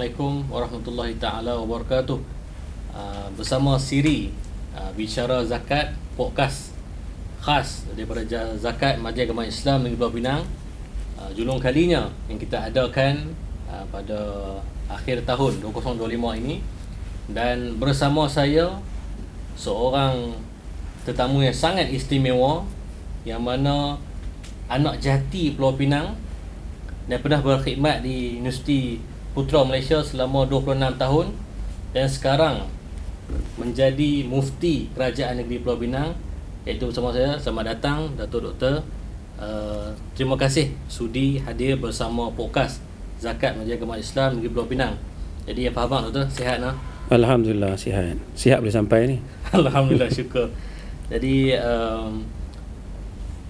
Assalamualaikum warahmatullahi taala wabarakatuh. Bersama Siri Bicara Zakat, podcast khas daripada Zakat Majlis Agama Islam Negeri Pulau Pinang. Julung kalinya yang kita adakan pada akhir tahun 2025 ini, dan bersama saya seorang tetamu yang sangat istimewa, yang mana anak jati Pulau Pinang dan pernah berkhidmat di Universiti Putra Malaysia selama 26 tahun, dan sekarang menjadi mufti Kerajaan Negeri Pulau Pinang, iaitu bersama saya. Selamat datang Datuk Doktor. Terima kasih sudi hadir bersama podcast Zakat Majlis Agama Islam Negeri Pulau Pinang. Jadi apa khabar Doktor? Sihat nah? Alhamdulillah sihat. Sihat boleh sampai ni. Alhamdulillah, syukur. Jadi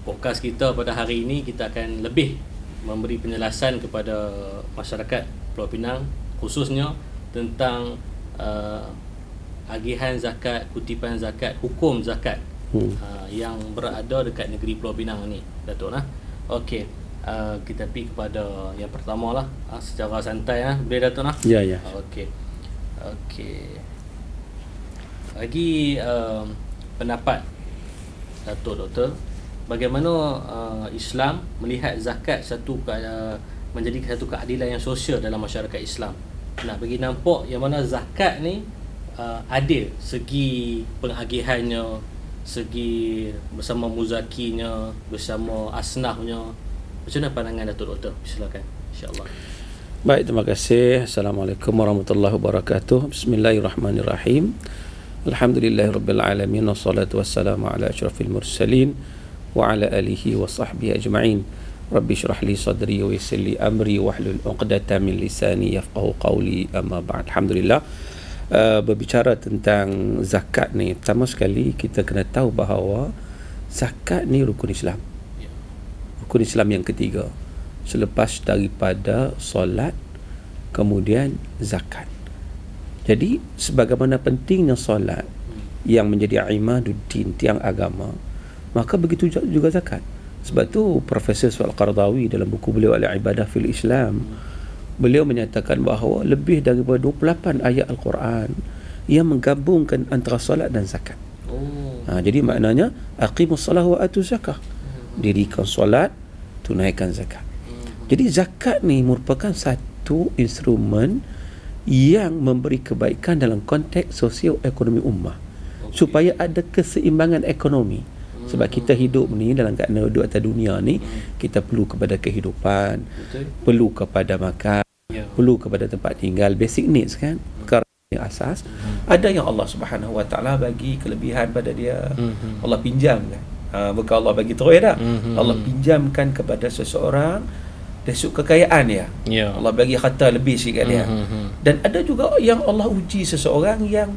podcast kita pada hari ini, kita akan lebih memberi penjelasan kepada masyarakat Pulau Pinang, khususnya tentang agihan zakat, kutipan zakat, hukum zakat yang berada dekat negeri Pulau Pinang ni, Datuk nah. Okey, kita pergi kepada yang pertama lah, secara santai lah, boleh Datuk nah? Ya, ya. Okey. Lagi pendapat Datuk Doktor, bagaimana Islam melihat zakat menjadi satu keadilan yang sosial dalam masyarakat Islam. Nak bagi nampak yang mana zakat ni adil, segi pengagihannya, segi bersama muzakinya, bersama asnafnya. Macam mana pandangan Datuk Doktor? Silakan, insya-Allah. Baik, terima kasih. Assalamualaikum warahmatullahi wabarakatuh. Bismillahirrahmanirrahim. Alhamdulillahirabbil alamin, wassalatu wassalamu ala asyrafil mursalin wa ala alihi wa sahbihi ajma'in. Rabbi syrah li sadri wa yassir li amri wahlul 'uqdatam min lisani yafqahu qawli, amma ba'd. Alhamdulillah. Berbicara tentang zakat ni, pertama sekali kita kena tahu bahawa zakat ni rukun Islam. Rukun Islam yang ketiga selepas daripada solat, kemudian zakat. Jadi sebagaimana pentingnya solat yang menjadi imaduddin, tiang agama, maka begitu juga zakat. Sebab tu Profesor Al-Qaradawi dalam buku beliau Al-Ibadah fil Islam, beliau menyatakan bahawa lebih daripada 28 ayat Al-Quran yang menggabungkan antara solat dan zakat. Jadi maknanya aqimus salah wa atuz zakah, dirikan solat, tunaikan zakat. Jadi zakat ni merupakan satu instrumen yang memberi kebaikan dalam konteks sosio-ekonomi ummah, supaya ada keseimbangan ekonomi. Sebab kita hidup ni dalam keadaan duduk atas dunia ni, kita perlu kepada kehidupan, perlu kepada makan, perlu kepada tempat tinggal, basic needs kan, perkara yang asas. Ada yang Allah Subhanahu Wa Taala bagi kelebihan pada dia, Allah pinjamkan. Bukan Allah bagi terus dah. Allah pinjamkan kepada seseorang dari sudut kekayaan dia. Allah bagi harta lebih sikit dia. Dan ada juga yang Allah uji seseorang yang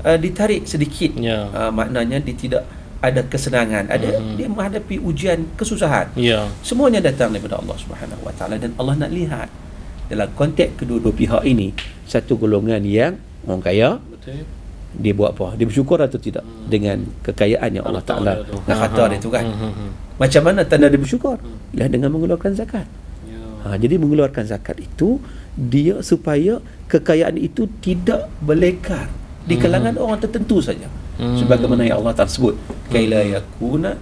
ditarik sedikit. Maknanya dia tidak ada kesenangan, ada dia menghadapi ujian, kesusahan. Semuanya datang daripada Allah Subhanahu Wa Taala, dan Allah nak lihat dalam konteks kedua-dua pihak ini, satu golongan yang orang kaya, dia buat apa? Dia bersyukur atau tidak dengan kekayaan yang Allah Taala nak kata dia tu kan. Macam mana tanda dia bersyukur? Ialah dengan mengeluarkan zakat. Jadi mengeluarkan zakat itu dia supaya kekayaan itu tidak berlekar di kalangan orang tertentu saja. Sebagaimana yang Allah Ta'ala sebut, kaila yakuna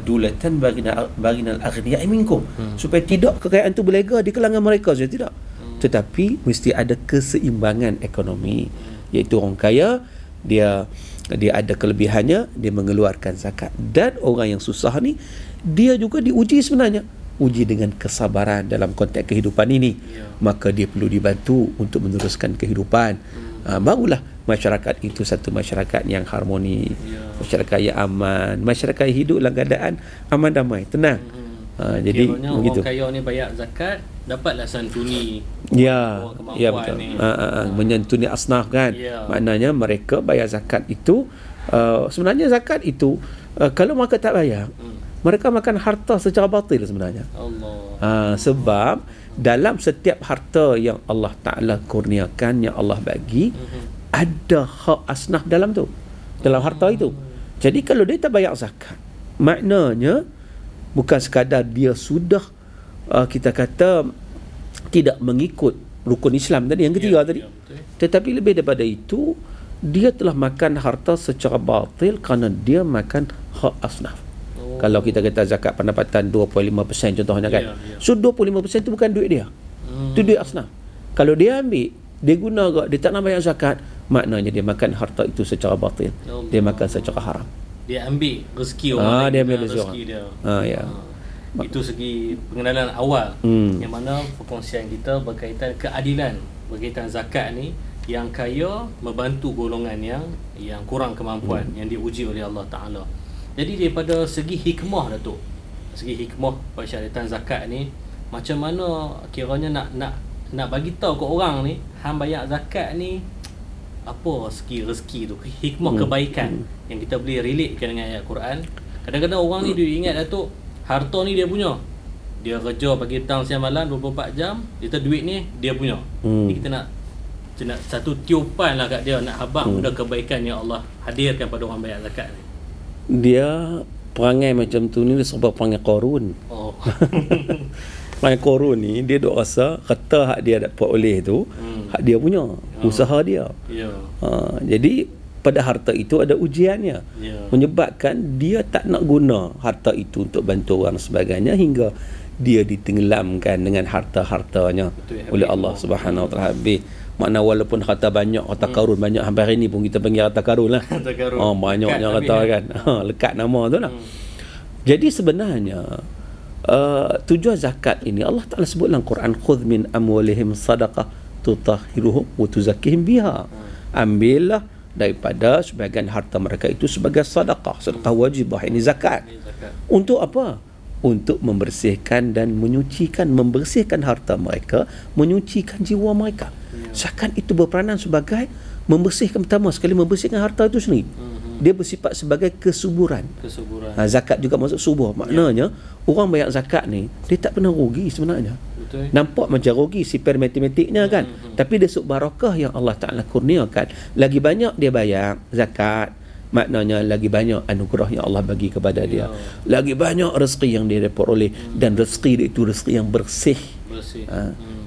dulatan baginal aghniya'i minkum, supaya tidak kekayaan itu berlega di kalangan mereka saja, tidak, tetapi mesti ada keseimbangan ekonomi, iaitu orang kaya dia ada kelebihannya, dia mengeluarkan zakat. Dan orang yang susah ni, dia juga diuji sebenarnya, uji dengan kesabaran dalam konteks kehidupan ini. Maka dia perlu dibantu untuk meneruskan kehidupan. Barulah masyarakat itu satu masyarakat yang harmoni, masyarakat yang aman, masyarakat yang hidup dalam keadaan aman, damai, tenang. Jadi begitu. Orang kaya ni bayar zakat, dapatlah santuni. Ya betul. Menyantuni asnaf kan. Maknanya mereka bayar zakat itu, sebenarnya zakat itu kalau mereka tak bayar, mereka makan harta secara batil sebenarnya. Sebab dalam setiap harta yang Allah Ta'ala kurniakan, yang Allah bagi, ada hak asnaf dalam tu, dalam harta itu. Jadi kalau dia tak bayar zakat, maknanya bukan sekadar dia sudah kita kata tidak mengikut rukun Islam tadi, yang ketiga tadi. Tetapi lebih daripada itu, dia telah makan harta secara batil kerana dia makan hak asnaf. Kalau kita kata zakat pendapatan 25% contohnya kan. So 25% tu bukan duit dia. Tu duit asnaf. Kalau dia ambil, dia guna agak, dia tak nak bayar zakat, maknanya dia makan harta itu secara batil. Dia makan secara haram. Dia ambil rezeki orang. Dia ambil rezeki orang. Ya. Itu segi pengenalan awal. Yang mana perkongsian kita berkaitan keadilan, berkaitan zakat ni, yang kaya membantu golongan yang kurang kemampuan, yang diuji oleh Allah Ta'ala. Jadi daripada segi hikmah, Datuk, segi hikmah persyaratan zakat ni, macam mana kiranya nak bagi tahu ke orang ni, hang bayar zakat ni apa segi rezeki tu, hikmah kebaikan yang kita boleh relatekan dengan ayat Quran. Kadang-kadang orang ni dia ingat, Datuk, harta ni dia punya. Dia kerja pagi petang siang malam 24 jam, dia duit ni dia punya. Ni kita nak satu tiupan lah kat dia, nak habaq benda kebaikan yang Allah hadirkan pada orang bayar zakat ni. Dia perangai macam tu ni, dia sebab perangai Qarun. Perangai Qarun ni, dia duk rasa kata hak dia dapat oleh tu, hak dia punya, usaha dia. Jadi pada harta itu ada ujiannya, menyebabkan dia tak nak guna harta itu untuk bantu orang sebagainya, hingga dia ditenggelamkan dengan harta-hartanya oleh Allah Subhanahu Wa Taala. Habis makna walaupun harta banyak, harta karun banyak, sampai hari ni pun kita panggil harta karun lah. Banyaknya harta kan. Lekat nama tu lah. Jadi sebenarnya tujuan zakat ini Allah Taala sebut dalam Quran, khudh min amwalihim sadaqah tutahhiruhum wa tuzakkihim biha. Ambillah daripada sebahagian harta mereka itu sebagai sedekah wajibah, ini zakat. Untuk apa? Untuk membersihkan dan menyucikan, membersihkan harta mereka, menyucikan jiwa mereka. Zakat itu berperanan sebagai membersihkan, pertama sekali membersihkan harta itu sendiri. Dia bersifat sebagai kesuburan. Zakat juga masuk subur. Maknanya orang bayar zakat ni, dia tak pernah rugi sebenarnya. Nampak macam rugi sifar matematiknya kan, tapi dia sub barakah yang Allah Ta'ala kurniakan. Lagi banyak dia bayar zakat, maknanya lagi banyak anugerah yang Allah bagi kepada dia, lagi banyak rezeki yang dia dapat oleh, dan rezeki dia itu rezeki yang bersih.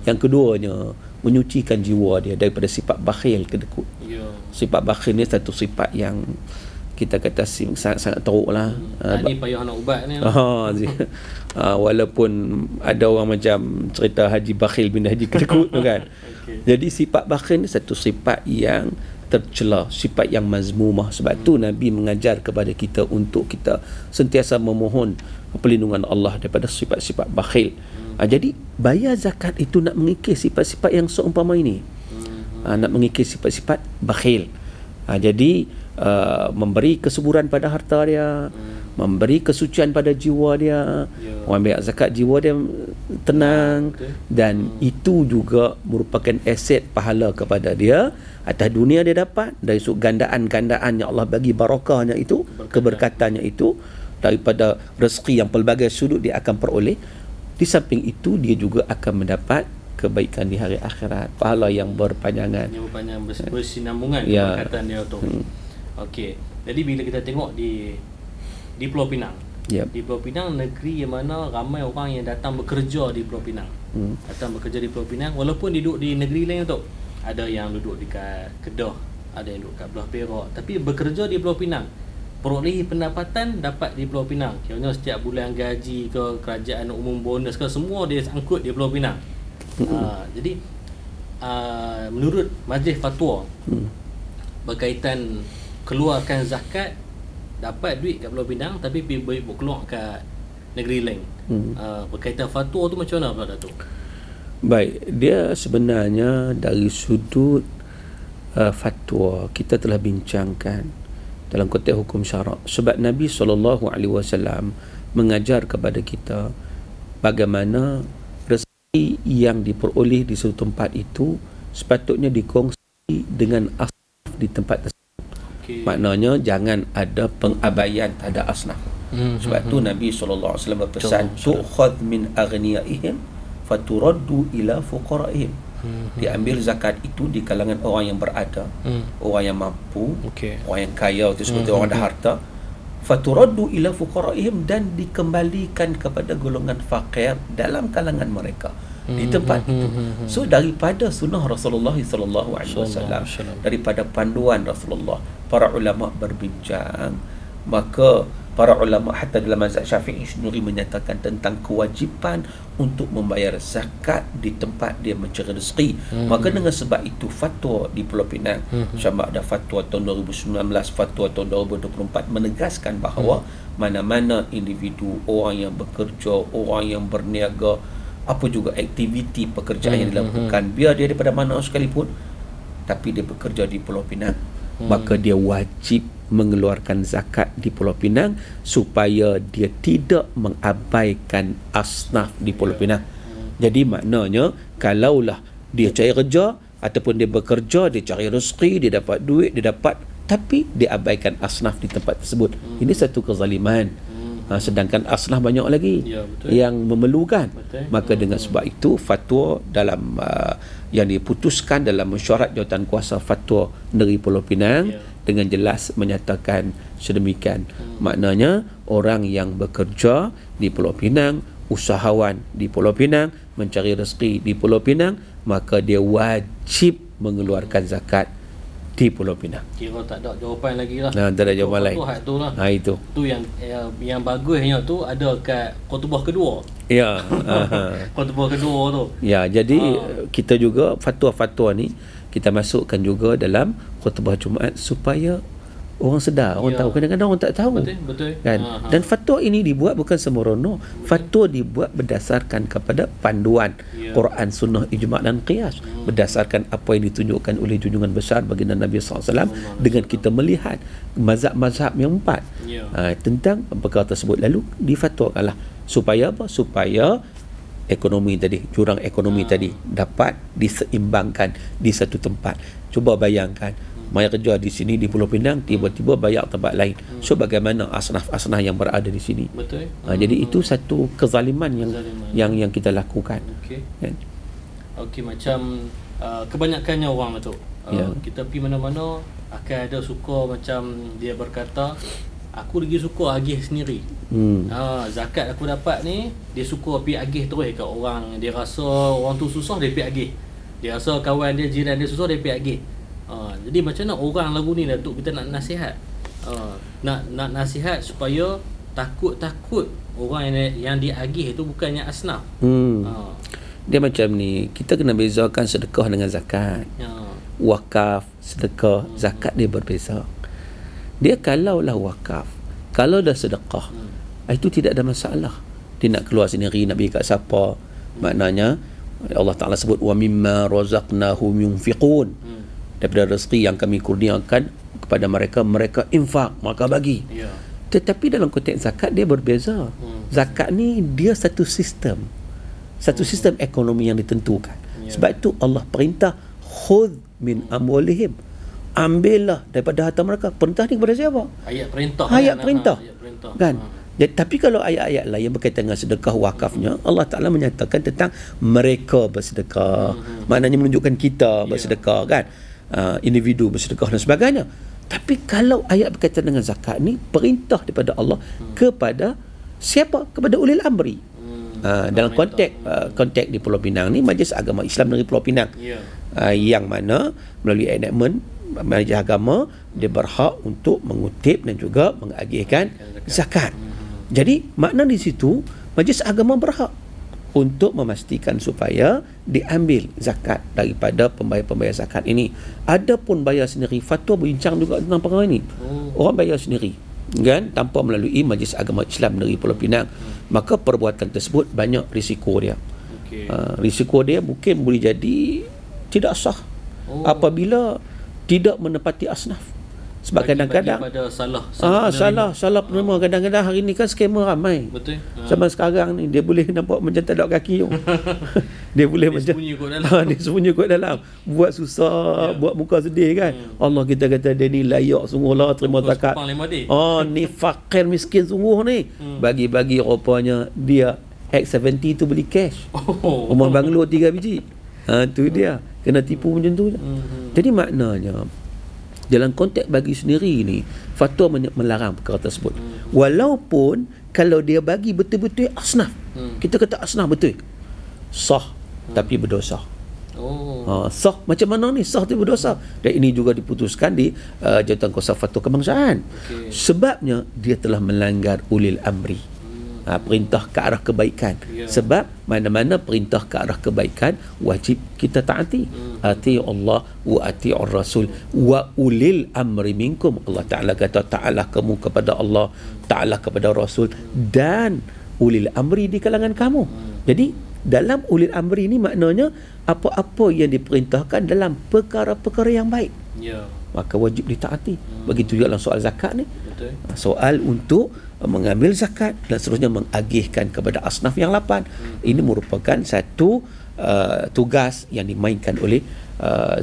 Yang keduanya, menyucikan jiwa dia daripada sifat bakhil, kedekut. Sifat bakhil ni satu sifat yang kita kata sangat teruk lah. Ni payah nak ubat ni. Walaupun ada orang macam cerita Haji Bakhil bin Haji Kedekut tu kan. Jadi sifat bakhil ni satu sifat yang tercela, sifat yang mazmumah. Sebab tu Nabi mengajar kepada kita untuk kita sentiasa memohon perlindungan Allah daripada sifat-sifat bakhil. Jadi bayar zakat itu nak mengikis sifat-sifat yang seumpama ini. Nak mengikis sifat-sifat bakhil. Jadi memberi kesuburan pada harta dia, memberi kesucian pada jiwa dia. Orang bayar zakat, jiwa dia tenang, dan itu juga merupakan aset pahala kepada dia. Atas dunia dia dapat dari sudut gandaan-gandaan yang Allah bagi, barakahnya itu, keberkatannya itu, daripada rezeki yang pelbagai sudut dia akan peroleh. Di samping itu dia juga akan mendapat kebaikan di hari akhirat, pahala yang berpanjangan, bersinambungan keberkatan dia tu. Okey. Jadi bila kita tengok di Pulau Pinang, di Pulau Pinang, negeri yang mana ramai orang yang datang bekerja di Pulau Pinang. Datang bekerja di Pulau Pinang, walaupun duduk di negeri lain tu. Ada yang duduk dekat Kedah, ada yang duduk kat belah Perak, tapi bekerja di Pulau Pinang, perolehi pendapatan dapat di Pulau Pinang. Kiranya setiap bulan gaji ke, kerajaan umum bonus ke, semua dia angkut di Pulau Pinang. Jadi menurut Majlis Fatwa berkaitan keluarkan zakat, dapat duit kat Pulau Pinang tapi keluar kat negeri lain, berkaitan fatwa tu macam mana pula, Datuk? Baik, dia sebenarnya dari sudut fatwa kita telah bincangkan dalam konteks hukum syarak. Sebab Nabi SAW mengajar kepada kita bagaimana rezeki yang diperoleh di suatu tempat itu sepatutnya dikongsi dengan asnaf di tempat tersebut. Maknanya jangan ada pengabaian terhadap asnaf. Sebab tu Nabi SAW berpesan, tu'khadh min aghniyaihim faturaddu ila fuqaraihim. Diambil zakat itu di kalangan orang yang berada, orang yang mampu, orang yang kaya, itu seperti orang ada harta. Faturaddu ila fuqaraihim, dan dikembalikan kepada golongan fakir dalam kalangan mereka. di tempat itu. So daripada sunnah Rasulullah sallallahu alaihi wasallam, daripada panduan Rasulullah, para ulama berbincang, maka para ulama hatta dalam mazhab Syafi'i sendiri menyatakan tentang kewajipan untuk membayar zakat di tempat dia mencari rezeki. Maka dengan sebab itu fatwa di Pulau Pinang, sama ada fatwa tahun 2019, fatwa tahun 2024 menegaskan bahawa mana-mana individu, orang yang bekerja, orang yang berniaga, apa juga aktiviti pekerjaan yang dilakukan, biar dia daripada mana sekalipun, tapi dia bekerja di Pulau Pinang, maka dia wajib mengeluarkan zakat di Pulau Pinang supaya dia tidak mengabaikan asnaf di Pulau Pinang. Jadi maknanya kalaulah dia cari kerja ataupun dia bekerja, dia cari rezeki, dia dapat duit, dia dapat, tapi dia abaikan asnaf di tempat tersebut. Ini satu kezaliman. Sedangkan asnaf banyak lagi yang memerlukan. Maka dengan sebab itu fatwa dalam yang diputuskan dalam mesyuarat Jawatankuasa Fatwa Negeri Pulau Pinang dengan jelas menyatakan sedemikian. Maknanya orang yang bekerja di Pulau Pinang, usahawan di Pulau Pinang, mencari rezeki di Pulau Pinang, maka dia wajib mengeluarkan zakat di Pulau Pinang. Kira tak ada jawapan lagi lah. Tak ada jawapan lain. Tu lah. Itu. Tu yang bagusnya tu ada kat khutbah kedua. Ya. Khutbah kedua tu. Ya, jadi kita juga fatwa-fatwa ni kita masukkan juga dalam khutbah Jumaat supaya orang sedar, orang tahu. Kadang-kadang orang tak tahu. Betul. Kan? Dan fatwa ini dibuat bukan sembrono. Fatwa dibuat berdasarkan kepada panduan Quran, Sunnah, Ijma' dan Qiyas. Berdasarkan apa yang ditunjukkan oleh junjungan besar baginda Nabi SAW, dengan kita melihat mazhab-mazhab yang 4 tentang perkara tersebut. Lalu difatwakanlah supaya apa? Supaya ekonomi tadi, jurang ekonomi tadi dapat diseimbangkan di satu tempat. Cuba bayangkan, mai kerja di sini di Pulau Pinang, tiba-tiba bayar tempat lain. So bagaimana asnaf-asnaf yang berada di sini? Betul. Jadi itu satu kezaliman yang kita lakukan. Okey, macam kebanyakannya orang tu kita pergi mana-mana akan ada suka, macam dia berkata, aku lagi suka agih sendiri. Zakat aku dapat ni, dia suka pergi agih terus kat orang. Dia rasa orang tu susah, dia pergi agih. Dia rasa kawan dia, jiran dia susah, dia pergi agih. Jadi macam mana orang lagu ni Datuk, kita nak nasihat, nak nasihat supaya takut orang yang diagih itu bukannya asnaf. Dia macam ni, kita kena bezakan sedekah dengan zakat. Wakaf, sedekah, zakat dia berbeza. Dia kalaulah wakaf, kalau dah sedekah, itu tidak ada masalah. Dia nak keluar sendiri, nak bagi kat siapa. Maknanya Allah Ta'ala sebut wa mimma razaqnahum yunfiqun, daripada rezeki yang kami kurniakan kepada mereka, mereka infak, mereka bagi. Tetapi dalam konteks zakat dia berbeza. Zakat ni dia satu sistem ekonomi yang ditentukan. Sebab itu Allah perintah khudh min amwalihim, ambillah daripada harta mereka. Perintah ni kepada siapa? Ayat perintah. Kan? Jadi, tapi kalau ayat-ayat lain yang berkaitan dengan sedekah wakafnya, Allah Ta'ala menyatakan tentang mereka bersedekah. Maknanya menunjukkan kita bersedekah, kan? Individu bersedekah dan sebagainya. Tapi kalau ayat berkaitan dengan zakat ni, perintah daripada Allah kepada siapa? Kepada ulil amri. Dalam konteks di Pulau Pinang ni, Majlis Agama Islam Negeri Pulau Pinang, yang mana melalui enactment Majlis Agama, dia berhak untuk mengutip dan juga mengagihkan zakat. Jadi makna di situ Majlis Agama berhak untuk memastikan supaya diambil zakat daripada pembayar-pembayar zakat ini. Adapun bayar sendiri, fatwa berbincang juga tentang perkara ini. Orang bayar sendiri, kan, tanpa melalui Majlis Agama Islam Negeri Pulau Pinang, maka perbuatan tersebut banyak risiko dia. Risiko dia mungkin boleh jadi tidak sah apabila tidak menepati asnaf. Sebab kadang-kadang salah penerima. Kadang-kadang hari ni kan skema ramai. Betul. Zaman sekarang ni dia boleh nampak macam tak ada kaki. Dia boleh macam dia sembunyi kot dalam. Buat susah, buat muka sedih, kan. Allah, kita kata dia ni layak sungguhlah terima zakat. Ni fakir miskin sungguh ni. Bagi-bagi rupanya dia X70 tu beli cash. Rumah banglo 3 biji. Tu dia. Kena tipu macam tu. Jadi maknanya dalam konteks bagi sendiri ni, fatwa melarang perkara tersebut. Walaupun kalau dia bagi betul-betul asnaf, kita kata asnaf betul, sah, tapi berdosa. Oh. Sah macam mana ni? Sah tu berdosa. Dan ini juga diputuskan di Jawatan Kuasa Fatwa Kebangsaan. Okey. Sebabnya dia telah melanggar ulil amri. Perintah ke arah kebaikan. Sebab mana-mana perintah ke arah kebaikan wajib kita taati. Ati Allah wa ati Rasul wa ulil amri minkum. Allah Ta'ala kata ta'ala kamu kepada Allah, ta'ala kepada Rasul dan ulil amri di kalangan kamu. Jadi dalam ulil amri ni maknanya apa-apa yang diperintahkan dalam perkara-perkara yang baik, maka wajib ditaati. Begitu juga dalam soal zakat ni. Betul. Soal untuk mengambil zakat dan seterusnya mengagihkan kepada asnaf yang 8. Ini merupakan satu tugas yang dimainkan oleh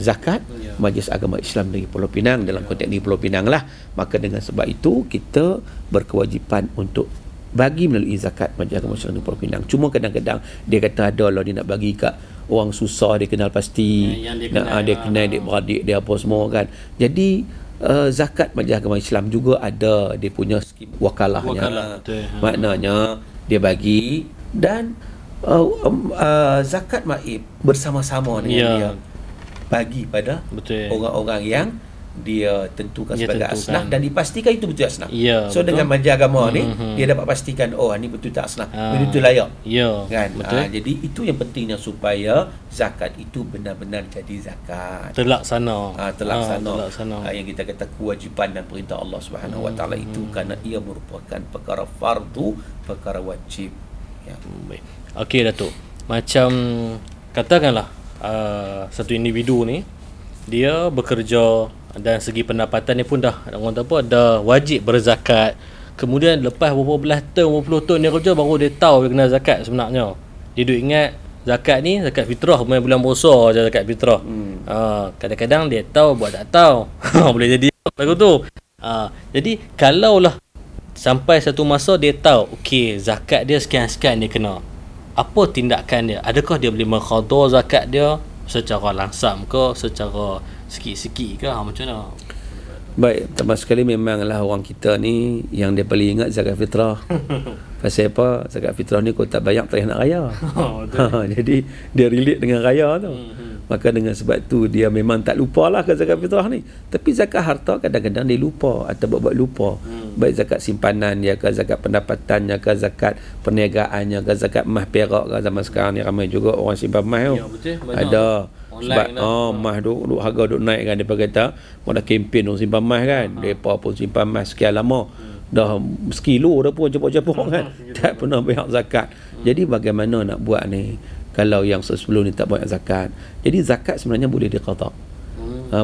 zakat Majlis Agama Islam Negeri Pulau Pinang, dalam konteks Negeri Pulau Pinang lah. Maka dengan sebab itu kita berkewajipan untuk bagi melalui zakat Majlis Agama Islam Negeri Pulau Pinang. Cuma kadang-kadang dia kata ada lah dia nak bagi kat orang susah, dia kenal pasti, dia kenal adik-beradik dia apa semua kan. Jadi zakat Majlis Agama Islam juga ada dia punya skim wakalahnya. Maknanya dia bagi dan zakat maib bersama-sama dengan dia bagi pada orang-orang yang dia tentukan sebagai asnaf dan dipastikan itu betul asnaf. So dengan Majlis Agama ni dia dapat pastikan ni betul tak asnaf, betul layak. Kan? Jadi itu yang pentingnya supaya zakat itu benar-benar jadi zakat terlaksana. Yang kita kata kewajipan dan perintah Allah Subhanahu Wa Taala itu kerana ia merupakan perkara fardu, perkara wajib. Baik. Okey Datuk. Macam katakanlah satu individu ni dia bekerja dan segi pendapatan dia pun dah orang kata apa, dah wajib berzakat. Kemudian lepas beberapa belas tahun, beberapa puluh tahun dia kerja baru dia tahu dia kena zakat sebenarnya. Dia duk ingat zakat ni zakat fitrah, bulan puasa je zakat fitrah. Kadang-kadang dia tahu buat tak tahu. Boleh jadi lagu tu. Jadi kalaulah sampai satu masa dia tahu okey zakat dia sekian-sekian dia kena, apa tindakan dia? Adakah dia boleh mengqada zakat dia secara langsam ke, secara sikit-sikit ke, macam mana? Baik, pertama sekali memanglah orang kita ni yang dia paling ingat zakat fitrah. Pasal apa? Zakat fitrah ni kalau tak bayar tak nak raya. Jadi dia relate dengan raya tu. Maka dengan sebab tu dia memang tak lupalah ke zakat fitrah ni. Tapi zakat harta kadang-kadang dia lupa atau buat lupa. Baik zakat simpanan ya ke, zakat pendapatannya ke, zakat perniagaannya ke, zakat emas perak ke. Zaman sekarang ni ramai juga orang simpan emas tu. Ada sebab emas duk harga duk naik kan, dia kata ada kempen orang simpan emas kan. Depa pun simpan emas sekian lama dah sekilo dah pun cepok-cepok kan. Tak pernah bayar zakat. Jadi bagaimana nak buat ni kalau yang sebelum ni tak bayar zakat? Jadi zakat sebenarnya boleh diqada.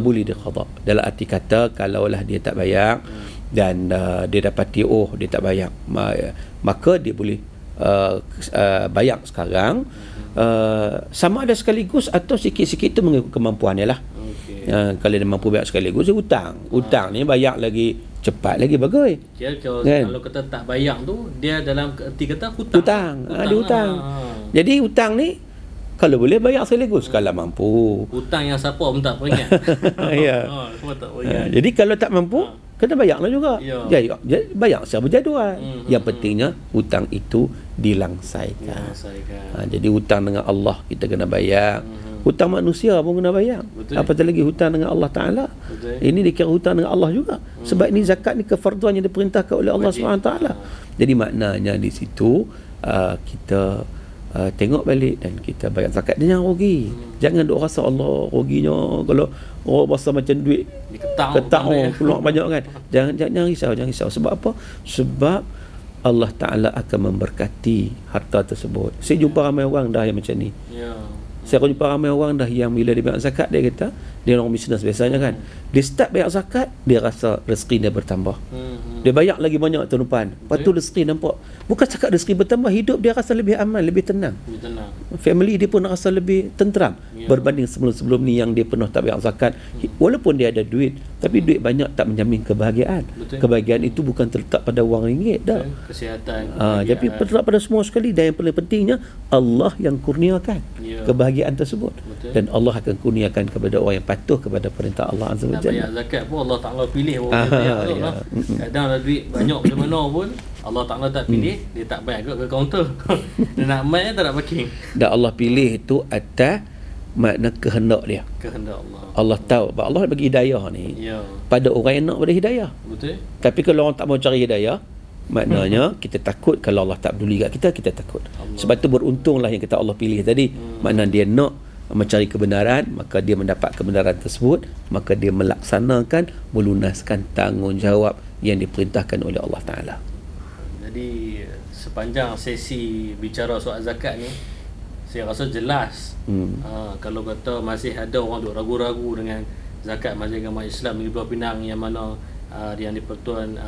Boleh diqada. Dalam arti kata kalaulah dia tak bayar dan dia dapati dia tak bayar, maka dia boleh bayar sekarang. Sama ada sekaligus atau sikit-sikit tu mengikut kemampuannya lah. Kalau dia mampu bayar sekaligus dia hutang ni bayar lagi cepat lagi bagus. Kalau kata tak bayar tu dia dalam erti kata hutang. Dia hutang. Jadi hutang ni kalau boleh bayar sekaligus kalau mampu. Hutang yang siapa pun tak peringat. Semua tak peringat. Jadi kalau tak mampu kena bayarlah juga. Bayar secara berjadual. Yang pentingnya hutang itu dilangsaikan. Jadi hutang dengan Allah kita kena bayar. Hutang manusia pun kena bayar. Apatah lagi hutang dengan Allah Ta'ala. Ini dikira hutang dengan Allah juga. Sebab ini zakat ni kefarduan yang diperintahkan oleh Allah SWT. Jadi maknanya di situ kita tengok balik dan kita bayar zakat. Dia jangan rugi. Jangan duk rasa Allah ruginya kalau orang rasa macam duit ketak keluar banyak kan. Jangan risau. Sebab apa? Sebab Allah Ta'ala akan memberkati harta tersebut. Saya jumpa ramai orang dah yang macam ni. Saya jumpa ramai orang dah yang bila dia bayar zakat, dia kata dia orang bisnes biasanya kan, dia start bayar zakat, dia rasa rezeki dia bertambah. Dia bayar lagi banyak tahun depan. Lepas tu rezeki nampak, bukan cakap rezeki bertambah, hidup dia rasa lebih aman, lebih tenang. Family dia pun rasa lebih tenteram berbanding sebelum-sebelum ni yang dia pernah tak bayar zakat. Walaupun dia ada duit, tapi duit banyak tak menjamin kebahagiaan. Kebahagiaan itu bukan terletak pada wang ringgit dah. Kesihatan. Tapi terletak pada semua sekali, dan yang paling pentingnya Allah yang kurniakan kebahagiaan tersebut. Dan Allah akan kurniakan kepada orang yang patuh kepada perintah Allah Azza wa Nak Jalla. bayar zakat pun Allah Ta'ala pilih orang bayar tu lah. Kadang ada duit banyak macam mana pun Allah Ta'ala tak pilih, dia tak bayar ke kaunter. Dia nak mai tak nak parking. Dan Allah pilih itu atas makna kehendak dia. Kehendak Allah. Allah tahu, Allah bagi hidayah ni Ya. pada orang yang nak pada hidayah. Betul? Tapi kalau orang tak mau cari hidayah, maknanya kita takut kalau Allah tak peduli kat kita, kita takut. Sebab tu beruntunglah yang kata Allah pilih tadi. Makna dia nak mencari kebenaran, maka dia mendapat kebenaran tersebut, maka dia melaksanakan, melunaskan tanggungjawab yang diperintahkan oleh Allah Ta'ala. Jadi sepanjang sesi bicara soal zakat ni, saya rasa jelas. Kalau kata masih ada orang duk ragu-ragu dengan zakat Majlis Agama Islam Negeri Pulau Pinang yang mana yang di-Pertuan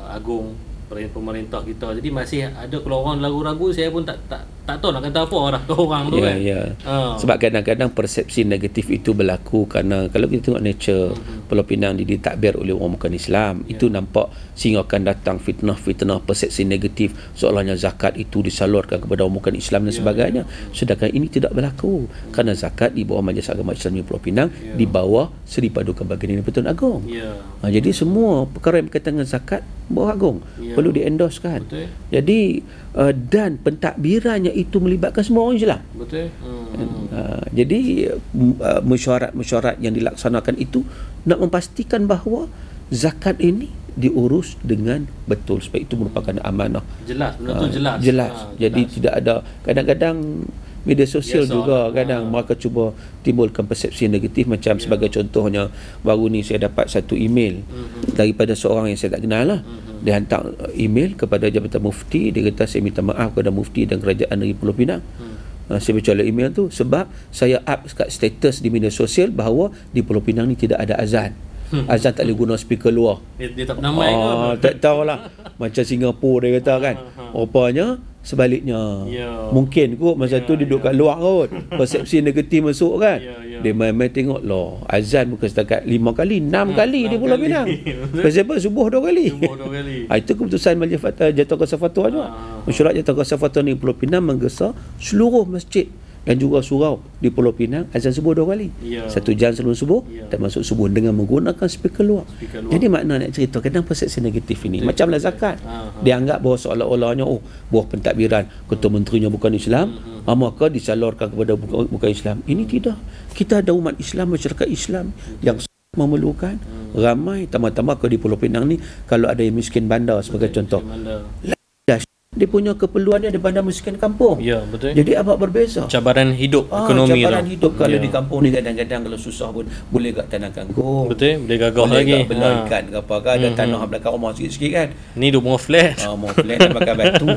Agong pemerintah kita. Jadi masih ada kalau orang ragu-ragu, saya pun tak tahu nak kata apa orang ke orang tu kan. Sebab kadang-kadang persepsi negatif itu berlaku kerana kalau kita tengok nature Pulau Pinang ditakbir oleh orang bukan Islam, itu nampak sehingga akan datang fitnah persepsi negatif seolahnya zakat itu disalurkan kepada orang bukan Islam dan sebagainya. Sedangkan ini tidak berlaku kerana zakat di bawah Majlis Agama Islam di Pulau Pinang, di bawah Seri Paduka Baginda Pertuan Agong. Jadi semua perkara yang berkaitan dengan zakat bawah Agong perlu di-endorsekan. Jadi dan pentadbirannya itu melibatkan semua orang Islam. Betul. Jadi mesyuarat-mesyuarat yang dilaksanakan itu nak memastikan bahawa zakat ini diurus dengan betul, sebab itu merupakan amanah. Jelas, betul jelas. Jadi jelas. Tidak ada, kadang-kadang media sosial juga kadang mereka cuba timbulkan persepsi negatif macam sebagai contohnya baru ni saya dapat satu email daripada seorang yang saya tak kenal lah. Dia hantar email kepada Jabatan Mufti, dia kata saya minta maaf kepada Mufti dan Kerajaan Negeri Pulau Pinang. Saya baca email tu sebab saya up kat status di media sosial bahawa di Pulau Pinang ni tidak ada azan. Azan tak boleh guna speaker luar. Dia tak pernah main ke? Tak tahulah. Macam Singapura dia kata kan. Rupanya sebaliknya. Mungkin kot masa tu dia duduk kat luar kot. Persepsi negatif masuk kan. Dia main-main tengok lah. Azan bukan setakat 5 kali, 6 kali di Pulau Pinang. Sebab subuh 2 kali. Itu keputusan Majlis Jatuh Kuasa Fatwa juga. Mesyuarat Jatuh Kuasa Fatwa ni Pulau Pinang menggesa seluruh masjid dan juga surau di Pulau Pinang azan subuh 2 kali. 1 jam sebelum subuh termasuk subuh dengan menggunakan speaker luar. Jadi makna nak cerita kadang persepsi negatif ini macamlah zakat. Dia anggap bahawa seolah-olahnya buah pentadbiran ketua menterinya bukan Islam, maka disalurkan kepada bukan Islam. Ini tidak. Kita ada umat Islam, masyarakat Islam yang memerlukan ramai, tambah-tambah ke di Pulau Pinang ni kalau ada yang miskin bandar sebagai contoh. Dia punya keperluan dia ada bandar miskin kampung. Ya, betul. Jadi agak berbeza. Cabaran hidup ekonomi tu. Cabaran hidup kalau di kampung ni kadang-kadang kalau susah pun boleh kat tanah kangkung. Betul, boleh gagah boleh lagi. Boleh ikan ke apa ke, ada tanah belakang rumah sikit-sikit kan. Ni duk mau flat. Mau flat nak pakai batu.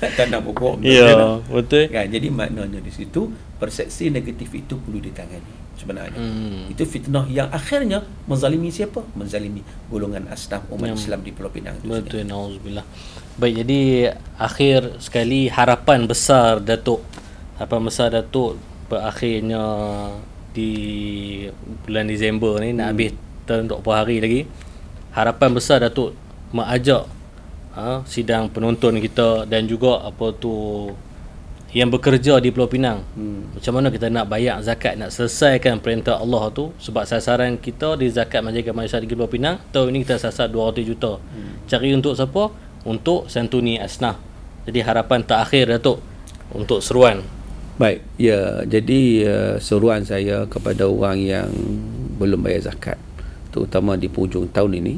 Tanah pokok. Ya, betul. Kan, jadi maknanya di situ persepsi negatif itu perlu ditangani sebenarnya. Itu fitnah yang akhirnya menzalimi siapa? Menzalimi golongan asnaf umat Islam di Pulau Pinang itu. Betul, nauzubillah. Baik, jadi akhir sekali harapan besar Datuk berakhirnya di bulan Disember ni nak habis tahun 20 hari lagi. Harapan besar Datuk mengajak sidang penonton kita dan juga yang bekerja di Pulau Pinang. Macam mana kita nak bayar zakat, nak selesaikan perintah Allah tu, sebab sasaran kita di zakat Majlis Agama Islam di Pulau Pinang tahun ini kita sasar 200 juta. Cari untuk siapa? Untuk santuni asnaf. Jadi harapan terakhir Datuk untuk seruan. Baik, ya, jadi seruan saya kepada orang yang belum bayar zakat, terutama di penghujung tahun ini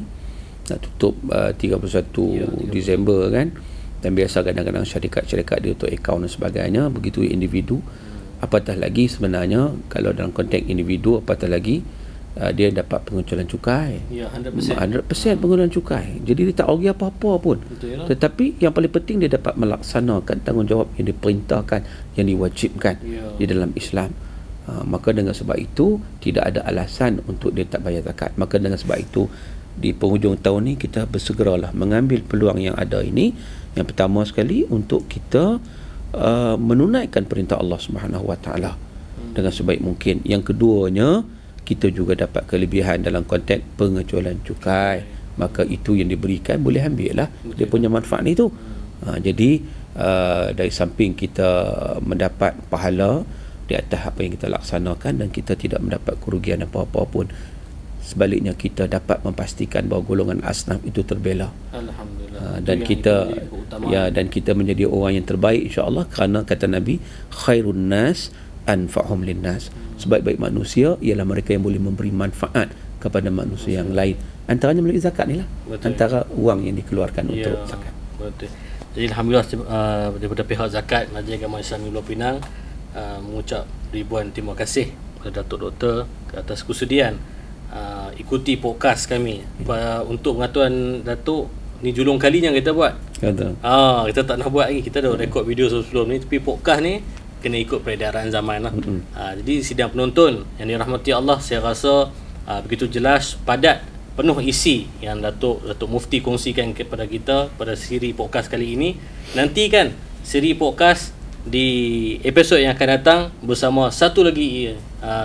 nak tutup 31 Disember kan. Dan biasa kadang-kadang syarikat-syarikat dia untuk akaun dan sebagainya, begitu individu. Apatah lagi sebenarnya kalau dalam konteks individu, apatah lagi dia dapat pengecualian cukai. Ya, 100% pengecualian cukai. Jadi dia tak rugi apa-apa pun. Tetapi yang paling penting dia dapat melaksanakan tanggungjawab yang diperintahkan, yang diwajibkan di dalam Islam. Maka dengan sebab itu tidak ada alasan untuk dia tak bayar zakat. Maka dengan sebab itu di penghujung tahun ni kita bersegeralah mengambil peluang yang ada ini. Yang pertama sekali untuk kita menunaikan perintah Allah Subhanahu Wa Taala dengan sebaik mungkin. Yang keduanya, kita juga dapat kelebihan dalam konteks pengecualian cukai. Maka itu yang diberikan boleh ambil lah dia punya manfaat itu. Jadi dari samping kita mendapat pahala di atas apa yang kita laksanakan dan kita tidak mendapat kerugian apa-apa pun. Sebaliknya kita dapat memastikan bahawa golongan asnaf itu terbela. Alhamdulillah. Dan kita dan kita menjadi orang yang terbaik insya-Allah, kerana kata Nabi, khairun nas anfa'hum linnas. Sebaik-baik manusia ialah mereka yang boleh memberi manfaat kepada manusia yang lain. Antaranya melalui zakat ni lah. Betul. Antara wang yang dikeluarkan untuk zakat. Betul. Jadi alhamdulillah daripada pihak zakat Majlis Agama Islam Pulau Pinang mengucap ribuan terima kasih kepada Datuk Doktor ke atas kesudian ikuti podcast kami. Untuk pengaturan Datuk, ni julung kalinya kita buat. Betul. Kita tak nak buat lagi. Kita dah rekod video sebelum ni, tapi podcast ni kena ikut peredaran zaman lah. Jadi sidang penonton yang dirahmati Allah, saya rasa begitu jelas, padat, penuh isi yang Datuk Mufti kongsikan kepada kita pada siri podcast kali ini. Nantikan siri podcast di episod yang akan datang bersama satu lagi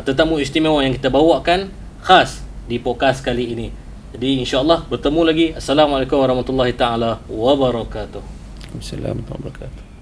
tetamu istimewa yang kita bawakan khas di podcast kali ini. Jadi insya-Allah bertemu lagi. Assalamualaikum warahmatullahi taala wabarakatuh. Assalamualaikum warahmatullahi wabarakatuh.